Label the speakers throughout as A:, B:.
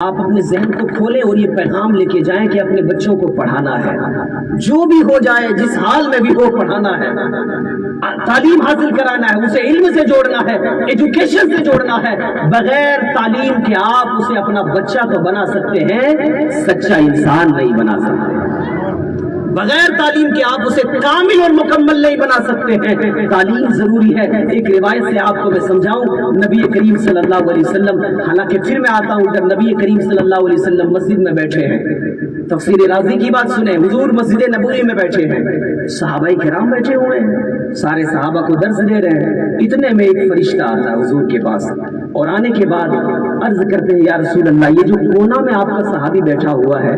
A: آپ اپنے ذہن کو کھولیں اور یہ پیغام لے کے جائیں کہ اپنے بچوں کو پڑھانا ہے، جو بھی ہو جائے، جس حال میں بھی ہو پڑھانا ہے، تعلیم حاصل کرانا ہے، اسے علم سے جوڑنا ہے، ایجوکیشن سے جوڑنا ہے۔ بغیر تعلیم کے آپ اسے اپنا بچہ تو بنا سکتے ہیں، سچا انسان نہیں بنا سکتے۔ بغیر تعلیم کے آپ اسے کامل اور مکمل نہیں بنا سکتے ہیں، تعلیم ضروری ہے۔ ایک روایت سے آپ کو میں سمجھاؤں، نبی کریم صلی اللہ علیہ وسلم، حالانکہ پھر میں آتا ہوں، جب نبی کریم صلی اللہ علیہ وسلم مسجد میں بیٹھے ہیں، تفسیر رازی کی بات سنیں، حضور مسجد نبوی میں بیٹھے ہیں، صحابہ کرام بیٹھے ہوئے ہیں، سارے صحابہ کو درس دے رہے ہیں، اتنے میں ایک فرشتہ آتا ہے حضور کے پاس، اور آنے کے بعد عرض کرتے ہیں یا رسول اللہ، یہ جو کونا میں آپ کا صحابی بیٹھا ہوا ہے،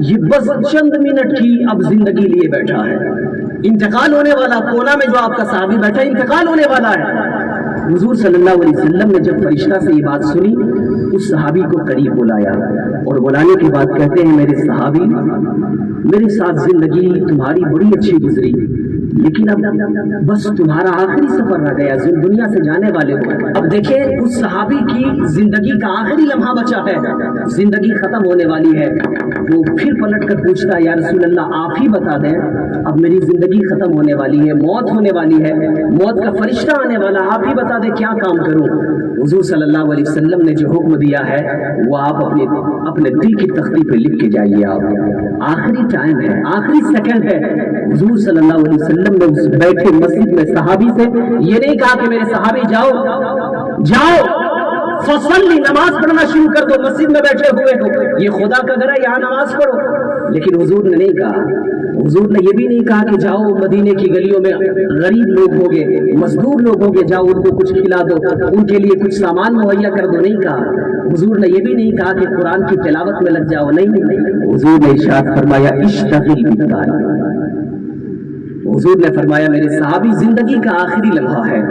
A: یہ بس چند منٹ کی اب زندگی لیے بیٹھا ہے، انتقال ہونے والا، کونا میں جو آپ کا صحابی بیٹھا ہے انتقال ہونے والا ہے۔ حضور صلی اللہ علیہ وسلم نے جب فرشتہ سے یہ بات سنی، اس صحابی کو قریب بلایا اور بلانے کے بعد کہتے ہیں میرے صحابی، میرے ساتھ زندگی تمہاری بڑی اچھی گزری، لیکن اب بس تمہارا آخری سفر رہ گیا، دنیا سے جانے والے ہو۔ اب دیکھیں اس صحابی کی زندگی کا آخری لمحہ بچا ہے، زندگی ختم ہونے والی ہے، وہ پھر پلٹ کر پوچھتا ہے یا رسول اللہ آپ ہی بتا دیں، اب میری زندگی ختم ہونے والی ہے، موت ہونے والی ہے، موت کا فرشتہ آنے والا، آپ ہی بتا دیں کیا کام کروں۔ حضور صلی اللہ علیہ وسلم نے جو حکم دیا ہے وہ آپ اپنے دل کی تختی پہ لکھ کے جائیے، آپ آخری ٹائم ہے، آخری سیکنڈ ہے۔ حضور صلی اللہ علیہ وسلم نے اس بیٹھے مسجد میں صحابی سے یہ نہیں کہا کہ میرے صحابی جاؤ فصلی نماز پڑھنا شروع کر دو، مسجد میں بیٹھے ہوئے ہو، یہ خدا کا گھر ہے، یہاں نماز پڑھو، لیکن حضور نے نہیں کہا، حضور نے یہ بھی نہیں کہا کہ جاؤ مدینے کی گلیوں میں غریب لوگ ہوگے، مزدور لوگ ہوگے، جاؤ ان کو کچھ کھلا دو، ان کے لیے کچھ سامان مہیا کر دو، نہیں کہا۔ حضور نے یہ بھی نہیں کہا کہ قرآن کی تلاوت میں لگ جاؤ، نہیں، حضور نے ارشاد فرمایا اشتغل بالطاعۃ۔ حضور نے فرمایا میرے صحابی زندگی کا آخری لمحہ ہے،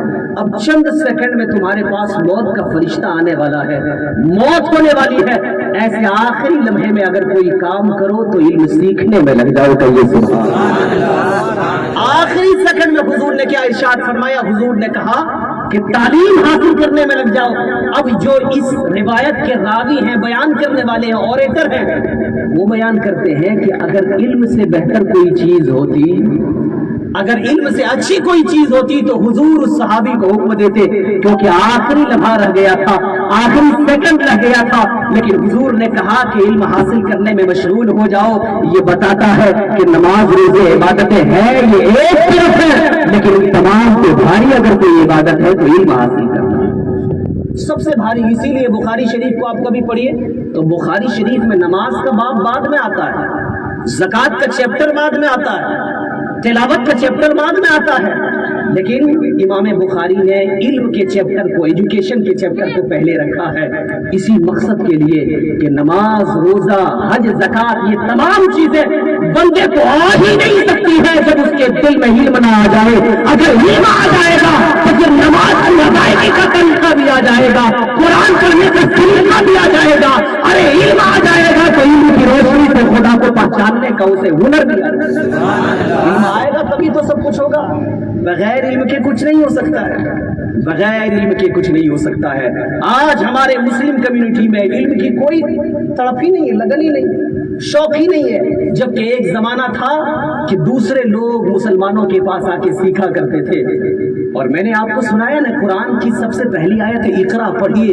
A: اب چند سیکنڈ میں تمہارے پاس موت کا فرشتہ آنے والا ہے، موت ہونے والی ہے، ایسے آخری لمحے میں اگر کوئی کام کرو تو علم سیکھنے میں لگ جاؤ، تو یہ سبحان اللہ۔ آخری سیکنڈ میں حضور نے کیا ارشاد فرمایا؟ حضور نے کہا کہ تعلیم حاصل کرنے میں لگ جاؤ۔ اب جو اس روایت کے راوی ہیں، بیان کرنے والے ہیں، اوریٹر ہیں، وہ بیان کرتے ہیں کہ اگر علم سے بہتر کوئی چیز ہوتی، اگر علم سے اچھی کوئی چیز ہوتی تو حضور اس صحابی کو حکم دیتے، کیونکہ آخری لمحہ رہ گیا تھا، آخری سیکنڈ رہ گیا تھا، لیکن حضور نے کہا کہ علم حاصل کرنے میں مشغول ہو جاؤ۔ یہ بتاتا ہے کہ نماز روزے عبادتیں ہیں، یہ ایک طرف ہے، لیکن تمام سے بھاری اگر کوئی عبادت ہے تو علم حاصل کرنا سب سے بھاری۔ اسی لیے بخاری شریف کو آپ کبھی پڑھیے تو بخاری شریف میں نماز کا باب بعد میں آتا ہے، زکوٰۃ کا چیپٹر بعد میں آتا ہے، تلاوت کا چیپٹر بعد میں آتا ہے، لیکن امام بخاری نے علم کے چیپٹر کو، ایجوکیشن کے چیپٹر کو پہلے رکھا ہے، اسی مقصد کے لیے کہ نماز، روزہ، حج، زکوٰۃ، یہ تمام چیزیں بندے کو آ ہی نہیں سکتی ہے جب اس کے دل میں علم نہ آ جائے۔ اگر علم آ جائے گا تو پھر نماز کی ادائیگی کا طریقہ بھی آ جائے گا، قرآن پڑھنے کا طریقہ بھی آ جائے گا۔ ارے علم آ جائے گا تو علم کی روشنی سے خدا کو پہچاننے کا اسے ہنر بھی آئے گا، تبھی تو سب کچھ ہوگا۔ بغیر علم کے کچھ نہیں ہو سکتا ہے، بغیر علم کے کچھ نہیں ہو سکتا ہے۔ آج ہمارے مسلم کمیونٹی میں علم کی کوئی تڑپ ہی نہیں ہے، لگن ہی نہیں، شوق ہی نہیں ہے، جبکہ ایک زمانہ تھا کہ دوسرے لوگ مسلمانوں کے پاس آ کے سیکھا کرتے تھے۔ اور میں نے آپ کو سنایا نا، قرآن کی سب سے پہلی آیت اقرا پڑھیے،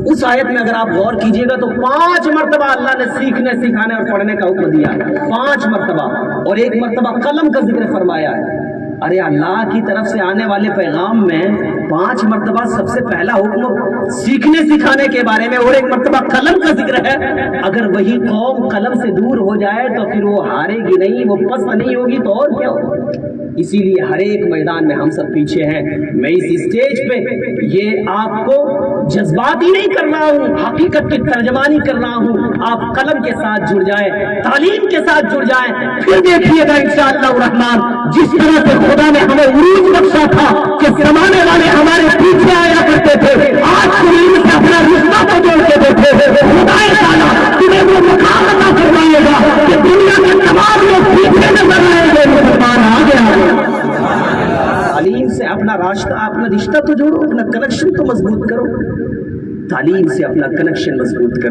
A: اس آیت میں اگر آپ غور کیجئے گا تو 5 مرتبہ اللہ نے سیکھنے، سکھانے اور پڑھنے کا حکم دیا ہے، 5 مرتبہ، اور 1 مرتبہ قلم کا ذکر فرمایا ہے۔ ارے اللہ کی طرف سے آنے والے پیغام میں 5 مرتبہ سب سے پہلا حکم سیکھنے سکھانے کے بارے میں، اور 1 مرتبہ قلم کا ذکر ہے۔ اگر وہی قوم قلم سے دور ہو جائے تو پھر وہ ہارے گی نہیں، وہ پست نہیں ہوگی، تو اور کیا ہوگا؟ اسی لیے ہر ایک میدان میں ہم سب پیچھے ہیں۔ میں اس اسٹیج پہ یہ آپ کو جذباتی نہیں کر رہا ہوں، حقیقت کی ترجمانی کر رہا ہوں۔ آپ قلم کے ساتھ جڑ جائیں، تعلیم کے ساتھ جڑ جائیں، پھر دیکھیے گا انشاءاللہ الرحمن جس طرح سے خدا نے ہمیں عروج بخشا تھا کہ زمانے والے ہمارے پیچھے آیا کرتے تھے، آج علم سے اپنا رشتہ کو جوڑ کے دیتے ہیں۔ خدا تعالیٰ تمہیں وہ مقام عطا فرمائے گا کہ دنیا کے تمام لوگ پیچھے نظر آئیں گے، مسلمان آگے آگے۔ تعلیم سے اپنا رشتہ تو جوڑو، اپنا کنیکشن تو مضبوط کرو، تعلیم سے اپنا کنیکشن مضبوط کرو۔